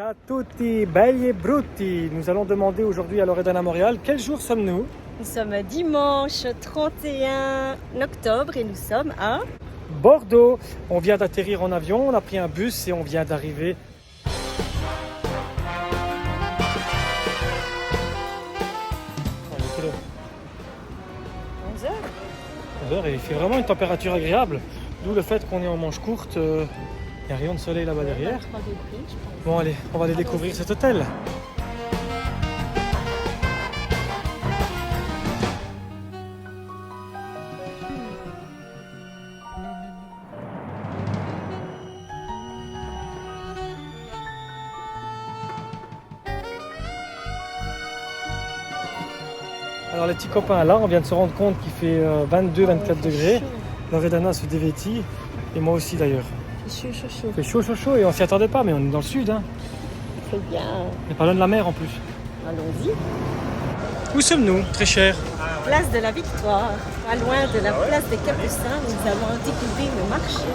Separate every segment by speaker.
Speaker 1: Ciao a tutti, belli et brutti. Nous allons demander aujourd'hui à Loredana Montréal, quel jour sommes-nous?
Speaker 2: Nous sommes dimanche 31 octobre et nous sommes à
Speaker 1: Bordeaux. On vient d'atterrir en avion, on a pris un bus et on vient d'arriver. Il est quelle heure?
Speaker 2: 11h.
Speaker 1: 11h et il fait vraiment une température agréable. D'où le fait qu'on est en manche courte. Il n'y a rien de soleil là-bas derrière. Bon allez, on va aller découvrir cet hôtel. Alors les petits copains, là on vient de se rendre compte qu'il fait 22-24 degrés. Loredana se dévêtit et moi aussi d'ailleurs.
Speaker 2: C'est chaud.
Speaker 1: Il fait chaud et on s'y attendait pas mais on est dans le sud. Hein.
Speaker 2: Très bien.
Speaker 1: On est pas loin de la mer en plus.
Speaker 2: Allons-y.
Speaker 1: Où sommes-nous, très cher?
Speaker 2: Place de la Victoire, pas loin de la place des Capucins. Nous allons découvrir le marché.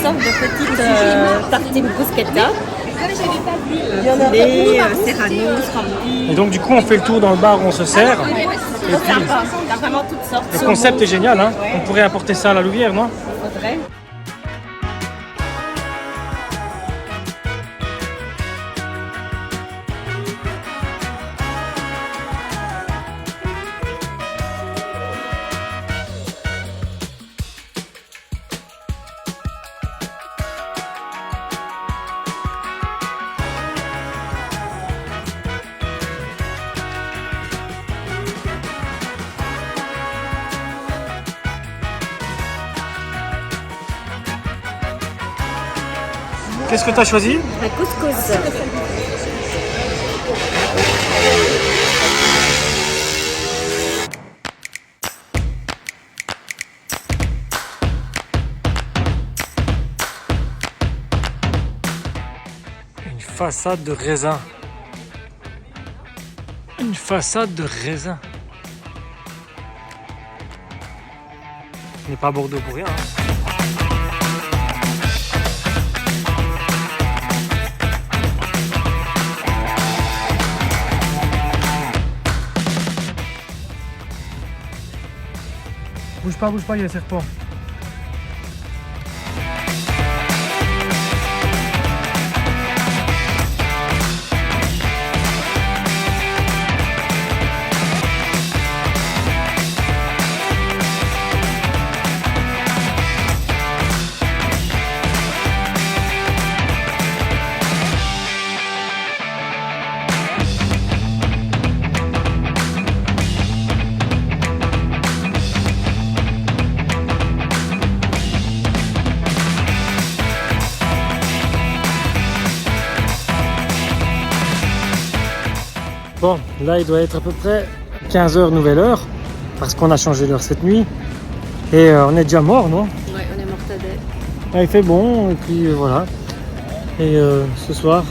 Speaker 2: De petites tartines bruschetta, poulet, serrano, scampi.
Speaker 1: Et donc du coup on fait le tour dans le bar où on se sert. Et puis,
Speaker 2: T'as vraiment toutes sortes.
Speaker 1: le concept est génial, hein. On pourrait apporter ça à la Louvière, non?
Speaker 2: Faudrait.
Speaker 1: Qu'est-ce que tu as choisi?
Speaker 2: Un couscous.
Speaker 1: Une façade de raisin. Une façade de raisin. On n'est pas à Bordeaux pour rien. Hein. Bouge pas, il y a les serpents. Bon, là il doit être à peu près 15h nouvelle heure, parce qu'on a changé d'heure cette nuit. Et on est déjà mort, non?
Speaker 2: Ouais, on est mortadés.
Speaker 1: Ah, il fait bon, et puis voilà. Et ce soir,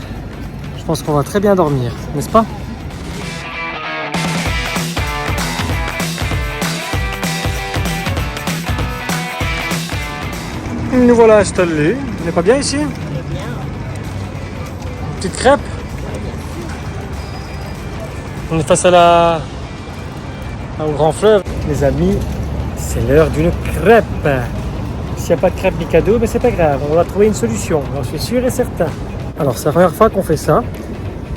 Speaker 1: je pense qu'on va très bien dormir, n'est-ce pas? Nous voilà installés. On n'est pas bien ici?
Speaker 2: Très bien.
Speaker 1: Petite crêpe. On est face au grand fleuve. Les amis, c'est l'heure d'une crêpe. S'il n'y a pas de crêpe ni cadeau, mais c'est pas grave. On va trouver une solution, j'en suis sûr et certain. Alors c'est la première fois qu'on fait ça.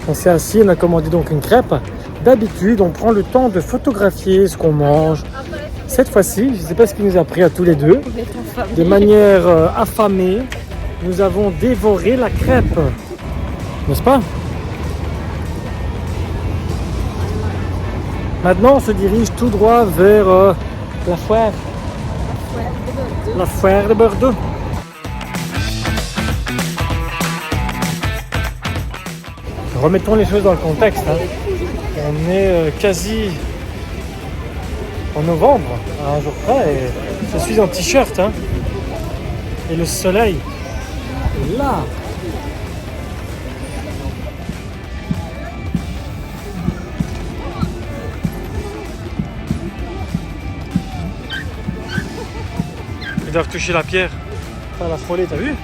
Speaker 1: On s'est assis, on a commandé donc une crêpe. D'habitude, on prend le temps de photographier ce qu'on mange, Cette fois-ci, je ne sais pas ce qui nous a pris à tous les deux,
Speaker 2: On est en famille.
Speaker 1: de manière affamée, nous avons dévoré la crêpe. N'est-ce pas? Maintenant, on se dirige tout droit vers la foire. La foire de Bordeaux. Remettons les choses dans le contexte. Hein. On est quasi en novembre, à un jour près, et je suis en t-shirt. Hein. Et le soleil est là. Ils doivent toucher la pierre. Pas la frôler, t'as vu?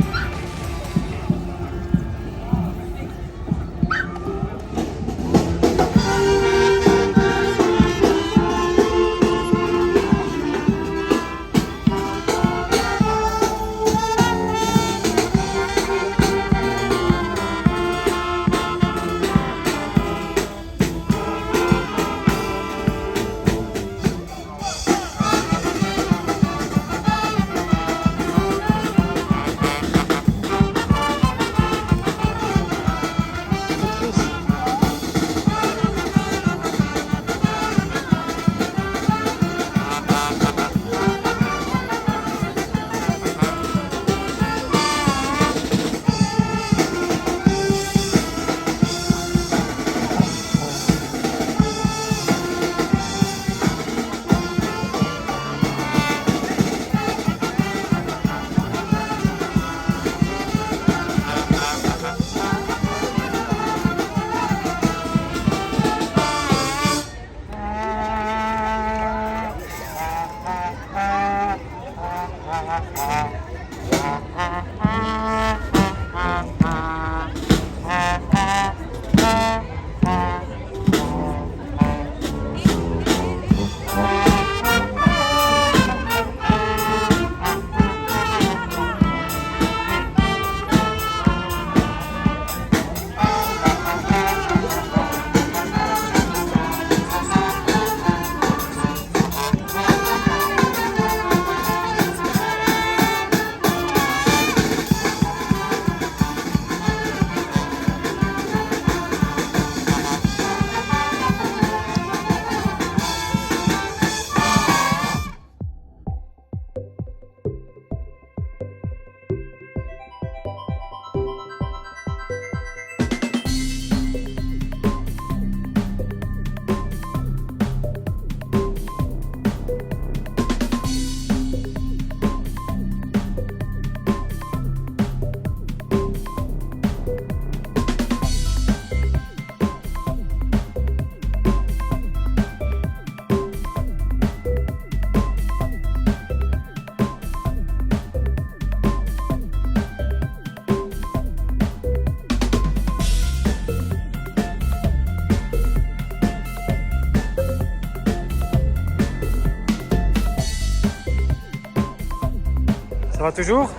Speaker 1: Ça va toujours?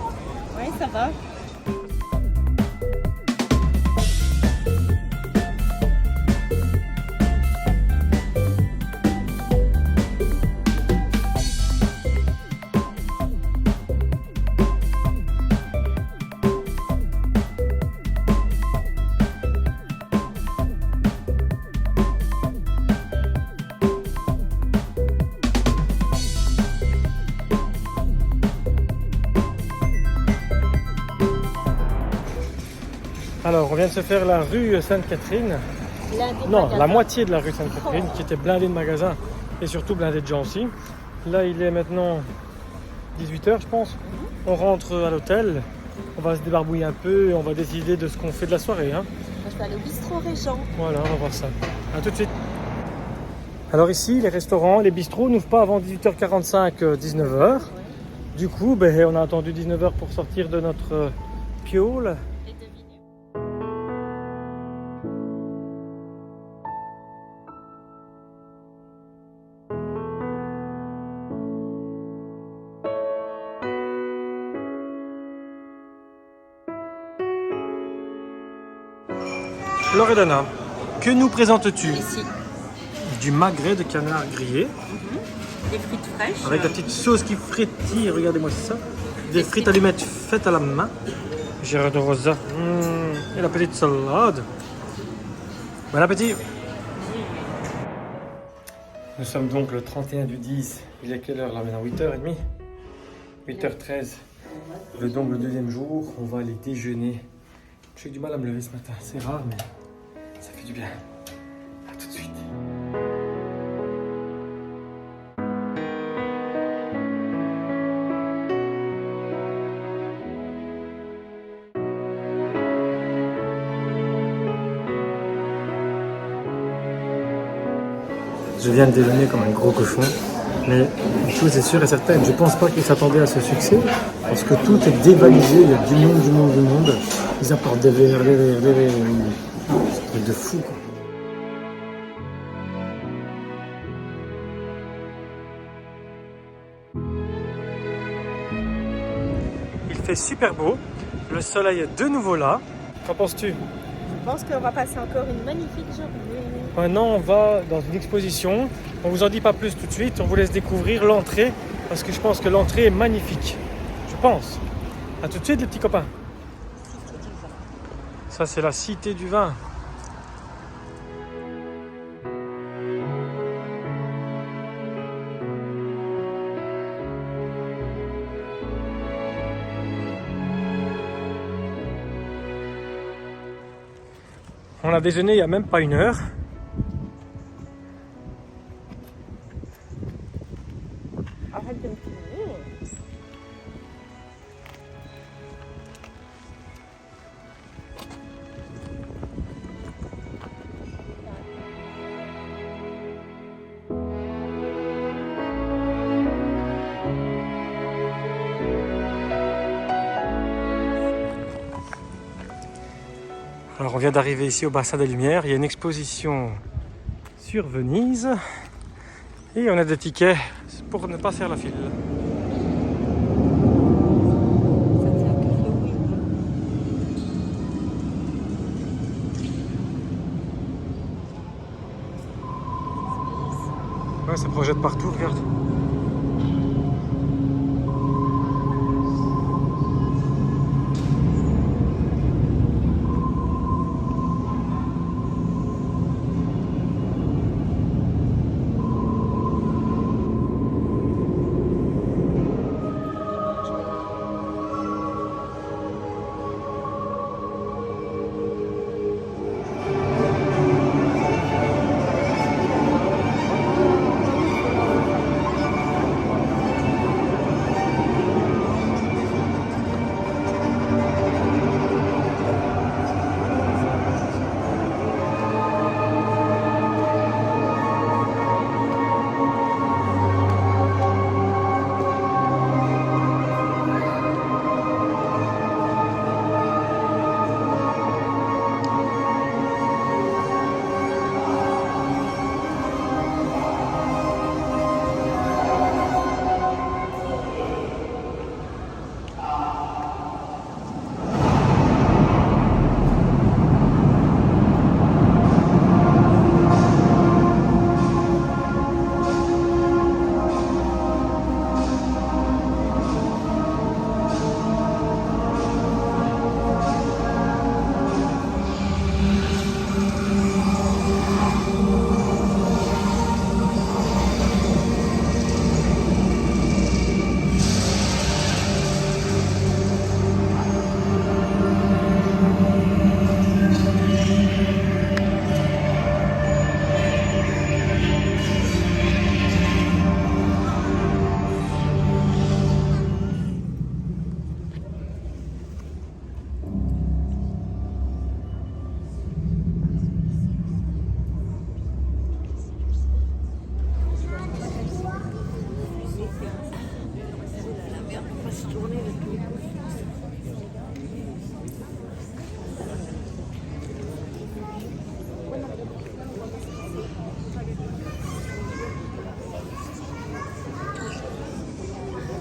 Speaker 2: Oui, ça va.
Speaker 1: Alors, on vient de se faire la rue Sainte-Catherine.
Speaker 2: Blindé de
Speaker 1: Non,
Speaker 2: magasin.
Speaker 1: la moitié de la rue Sainte-Catherine, qui était blindée de magasins et surtout blindée de gens aussi. Là, il est maintenant 18h, je pense. On rentre à l'hôtel, on va se débarbouiller un peu et on va décider de ce qu'on fait de la soirée. Hein.
Speaker 2: Moi, je vais aller au bistrot Régent.
Speaker 1: Voilà, on va voir ça. A tout de suite. Alors ici, les restaurants, les bistrots n'ouvrent pas avant 18h45, 19h. Du coup, ben, on a attendu 19h pour sortir de notre piole.
Speaker 2: Et devinez.
Speaker 1: Loredana, que nous présentes-tu?
Speaker 2: Ici.
Speaker 1: Du magret de canard grillé.
Speaker 2: des frites fraîches.
Speaker 1: Avec la petite sauce qui frétille, regardez-moi ça. Des frites allumettes faites à la main. Gérard de Rosa. Et la petite salade. Bon appétit. Nous sommes donc le 31 du 10. Il est quelle heure là maintenant? 8h30 8h13. Donc le deuxième jour, on va aller déjeuner. J'ai eu du mal à me lever ce matin. C'est rare mais ça fait du bien. A tout de suite. Je viens de déjeuner comme un gros cochon, mais une chose est sûre et certaine, je pense pas qu'ils s'attendaient à ce succès, parce que tout est dévalisé, il y a du monde. Ils apportent des verres, c'est un truc de fou quoi. Il fait super beau, le soleil est de nouveau là. Qu'en penses-tu?
Speaker 2: Je pense qu'on va passer encore une magnifique journée.
Speaker 1: Maintenant, on va dans une exposition. On vous en dit pas plus tout de suite. On vous laisse découvrir l'entrée parce que je pense que l'entrée est magnifique. Je pense. À tout de suite, les petits copains. Ça, c'est la Cité du Vin. On a déjeuné il n'y a même pas une heure.
Speaker 2: Arrête de me filmer.
Speaker 1: Alors on vient d'arriver ici au Bassin des Lumières. Il y a une exposition sur Venise. Et on a des tickets pour ne pas faire la file. Ouais, ça projette partout, regarde.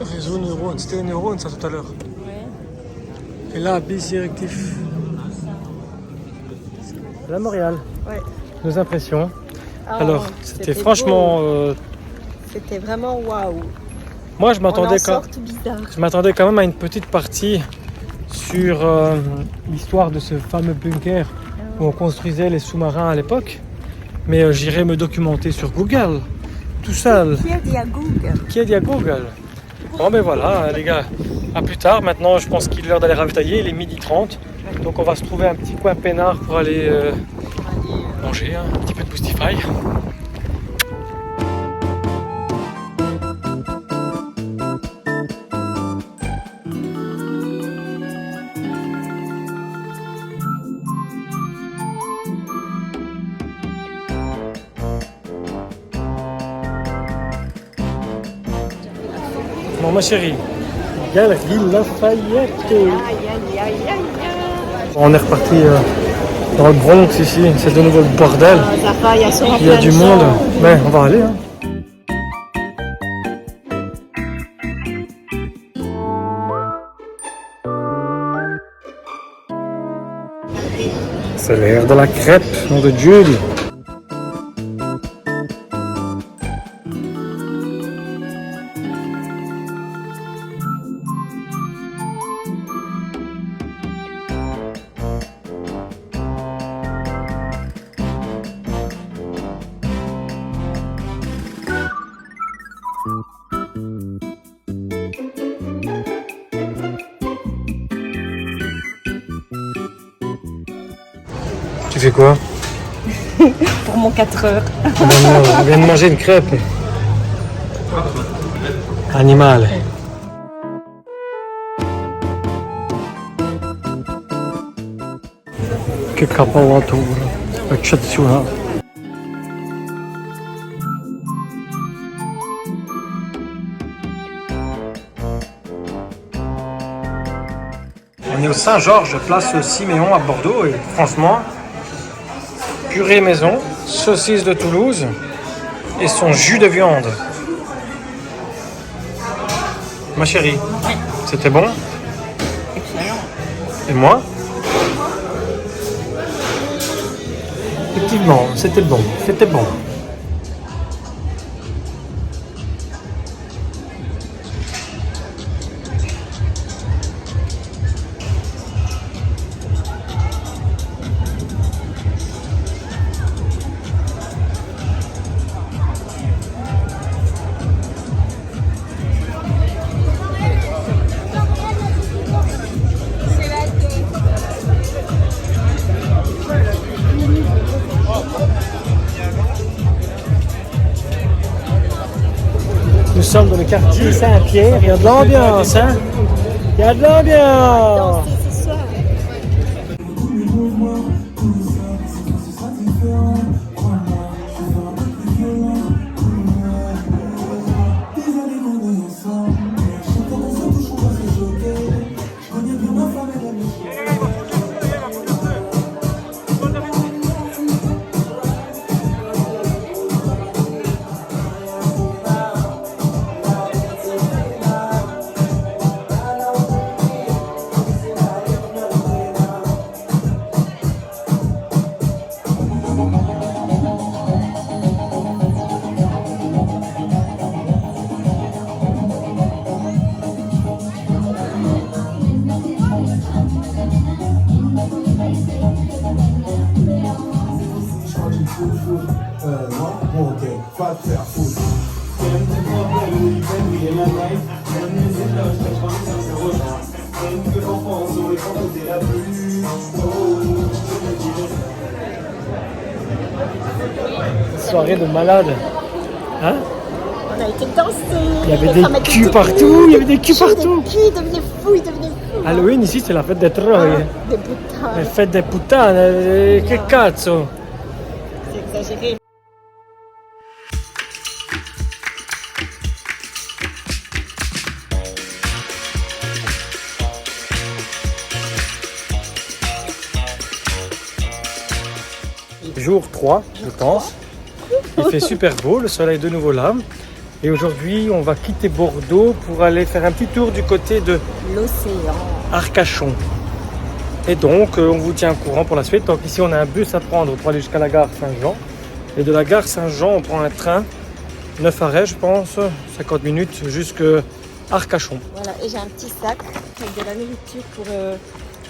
Speaker 1: Réseau neurone, c'était les neurones ça tout à l'heure.
Speaker 2: Ouais.
Speaker 1: Et là, bis directif. La Montréal.
Speaker 2: Ouais.
Speaker 1: Nos impressions.
Speaker 2: Oh,
Speaker 1: Alors, c'était
Speaker 2: c'était
Speaker 1: franchement
Speaker 2: C'était vraiment waouh.
Speaker 1: Moi, je
Speaker 2: On en
Speaker 1: m'attendais
Speaker 2: sort tout bizarre.
Speaker 1: quand même à une petite partie sur l'histoire de ce fameux bunker où on construisait les sous-marins à l'époque. Mais j'irai me documenter sur Google, tout seul.
Speaker 2: Qui a dit à Google?
Speaker 1: Qui a dit à Google? Bon ben voilà les gars, à plus tard. Maintenant je pense qu'il est l'heure d'aller ravitailler, il est 12h30. Donc on va se trouver un petit coin peinard pour aller manger un petit peu de Boostify. Bon ma chérie, Galerie Lafayette.
Speaker 2: Aïe, aïe, aïe, aïe, aïe.
Speaker 1: On est reparti dans le Bronx ici, c'est de nouveau le bordel.
Speaker 2: Zara, il y a sûrement
Speaker 1: Il y a
Speaker 2: plein
Speaker 1: du
Speaker 2: de
Speaker 1: monde,
Speaker 2: gens.
Speaker 1: mais on va aller. Hein. C'est l'heure de la crêpe, nom de Dieu. Tu fais quoi?
Speaker 2: Pour mon 4 heures.
Speaker 1: On vient de manger une crêpe. Animal. Che capolavoro. Eccezionale. On est au Saint-Georges, place Siméon à Bordeaux et franchement, purée maison, saucisse de Toulouse et son jus de viande. Ma chérie, c'était bon?
Speaker 2: Excellent.
Speaker 1: Et moi? Effectivement, c'était bon, c'était bon. Nous sommes dans le quartier Saint-Pierre, il y a de l'ambiance, hein? Il y a de l'ambiance!
Speaker 2: Danser ce soir.
Speaker 1: Soirée de malade. Hein?
Speaker 2: On a été danser.
Speaker 1: Il y avait
Speaker 2: Les
Speaker 1: des
Speaker 2: femmes étaient
Speaker 1: culs
Speaker 2: toutes
Speaker 1: partout,
Speaker 2: nues,
Speaker 1: il y avait des culs partout.
Speaker 2: Les culs devenaient fous, ils devenaient fous.
Speaker 1: Halloween ici c'est la fête des
Speaker 2: Ah,
Speaker 1: Troie.
Speaker 2: des boutons.
Speaker 1: La fête des putanes, che cazzo!
Speaker 2: C'est exagéré.
Speaker 1: Jour 3, je pense. Il fait super beau, le soleil est de nouveau là. Et aujourd'hui, on va quitter Bordeaux pour aller faire un petit tour du côté de
Speaker 2: L'océan.
Speaker 1: Arcachon. Et donc, on vous tient au courant pour la suite. Donc ici, on a un bus à prendre pour aller jusqu'à la gare Saint-Jean. Et de la gare Saint-Jean, on prend un train 9 arrêts, je pense, 50 minutes jusqu'à Arcachon.
Speaker 2: Voilà, et j'ai un petit sac avec de la nourriture pour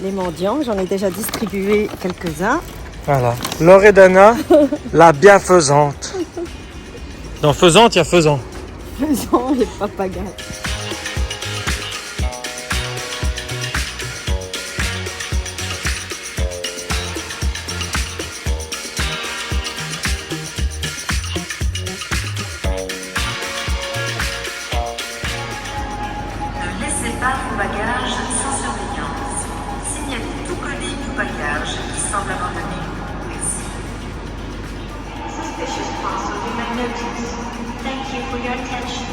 Speaker 2: les mendiants. J'en ai déjà distribué quelques-uns.
Speaker 1: Voilà, Loredana, la bienfaisante. Dans faisante, il y a faisant.
Speaker 2: Faisons les papagayes.
Speaker 3: Ne laissez pas vos bagages sans surveillance. Signalez tout colis ou bagage qui semble abandonné. Merci. Suspicious parcel remain noticed. Thank you for your attention.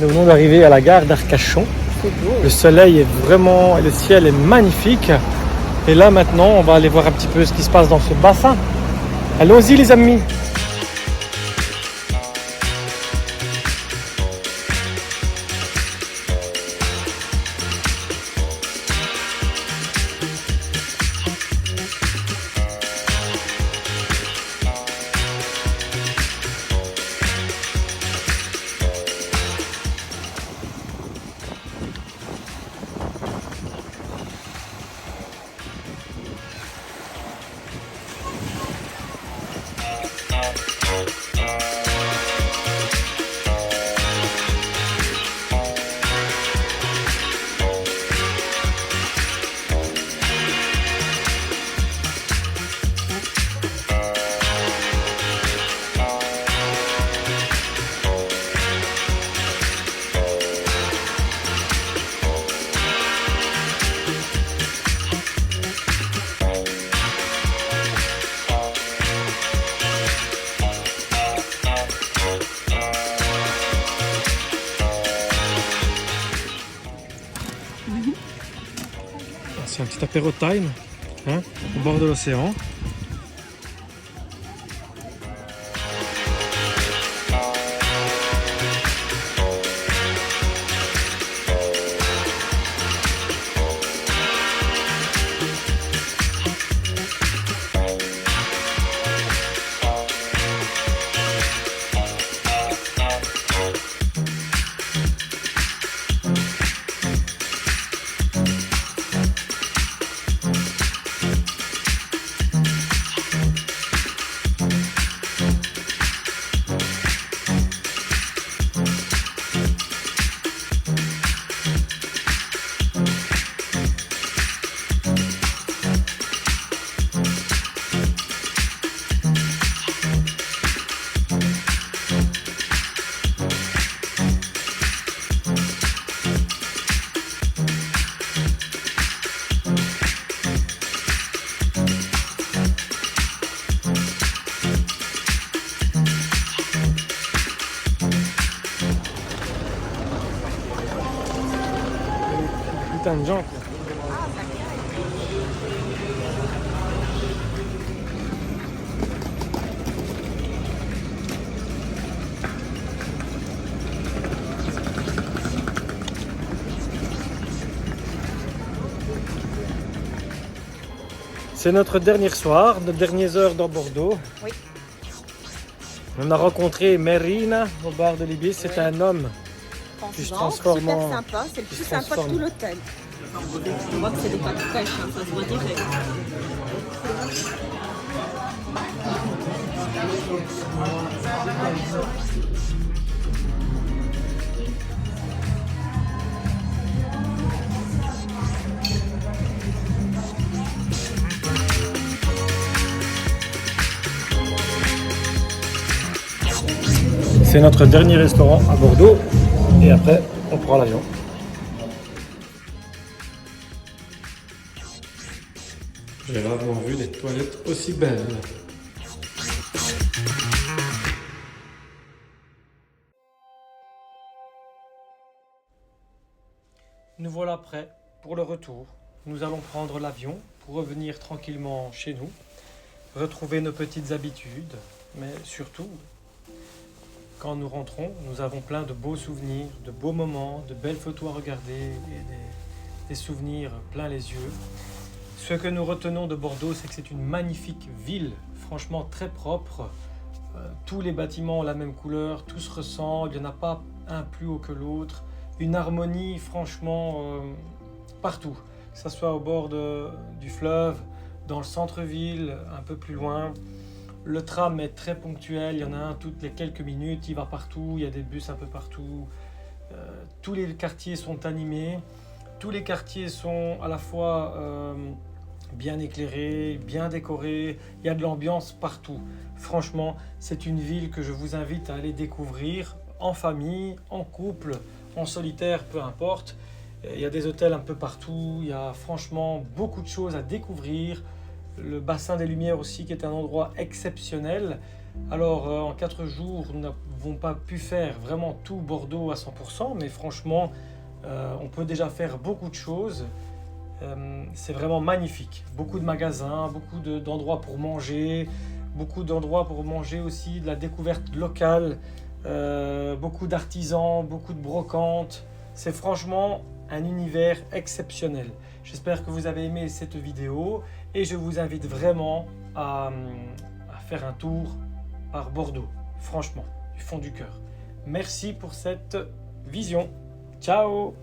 Speaker 1: Nous venons d'arriver à la gare d'Arcachon.
Speaker 2: C'est beau.
Speaker 1: Le soleil est vraiment, le ciel est magnifique. Et là maintenant, on va aller voir un petit peu ce qui se passe dans ce bassin. Allons-y les amis. C'est un petit apéro time, hein, au bord de l'océan. Putain de gens quoi. C'est notre dernier soir, nos dernières heures dans Bordeaux.
Speaker 2: Oui.
Speaker 1: On a rencontré Merina au bar de l'Ibis. C'est un homme qui se transforme
Speaker 2: super
Speaker 1: en...
Speaker 2: sympa, c'est le
Speaker 1: qui
Speaker 2: plus
Speaker 1: se
Speaker 2: sympa de
Speaker 1: transforme.
Speaker 2: tout l'hôtel. On voit que c'est des pâtes fraîches, hein, ça se voit direct.
Speaker 1: C'est notre dernier restaurant à Bordeaux et après on prend l'avion. J'ai rarement vu des toilettes aussi belles. Nous voilà prêts pour le retour. Nous allons prendre l'avion pour revenir tranquillement chez nous, retrouver nos petites habitudes, mais surtout, quand nous rentrons, nous avons plein de beaux souvenirs, de beaux moments, de belles photos à regarder et des souvenirs plein les yeux. Ce que nous retenons de Bordeaux, c'est que c'est une magnifique ville, franchement très propre. Tous les bâtiments ont la même couleur, tous se ressemblent, il n'y en a pas un plus haut que l'autre. Une harmonie franchement partout, que ce soit au bord du fleuve, dans le centre-ville, un peu plus loin. Le tram est très ponctuel, il y en a un toutes les quelques minutes, il va partout, il y a des bus un peu partout. Tous les quartiers sont animés, tous les quartiers sont à la fois bien éclairés, bien décorés, il y a de l'ambiance partout. Franchement, c'est une ville que je vous invite à aller découvrir en famille, en couple, en solitaire, peu importe. Il y a des hôtels un peu partout, il y a franchement beaucoup de choses à découvrir. Le bassin des Lumières aussi qui est un endroit exceptionnel. Alors en 4 jours, nous n'avons pas pu faire vraiment tout Bordeaux à 100%, mais franchement, on peut déjà faire beaucoup de choses. C'est vraiment magnifique. Beaucoup de magasins, beaucoup d'endroits pour manger, beaucoup d'endroits pour manger aussi, de la découverte locale. Beaucoup d'artisans, beaucoup de brocantes. C'est franchement un univers exceptionnel. J'espère que vous avez aimé cette vidéo et je vous invite vraiment à faire un tour par Bordeaux. Franchement, du fond du cœur. Merci pour cette vision. Ciao!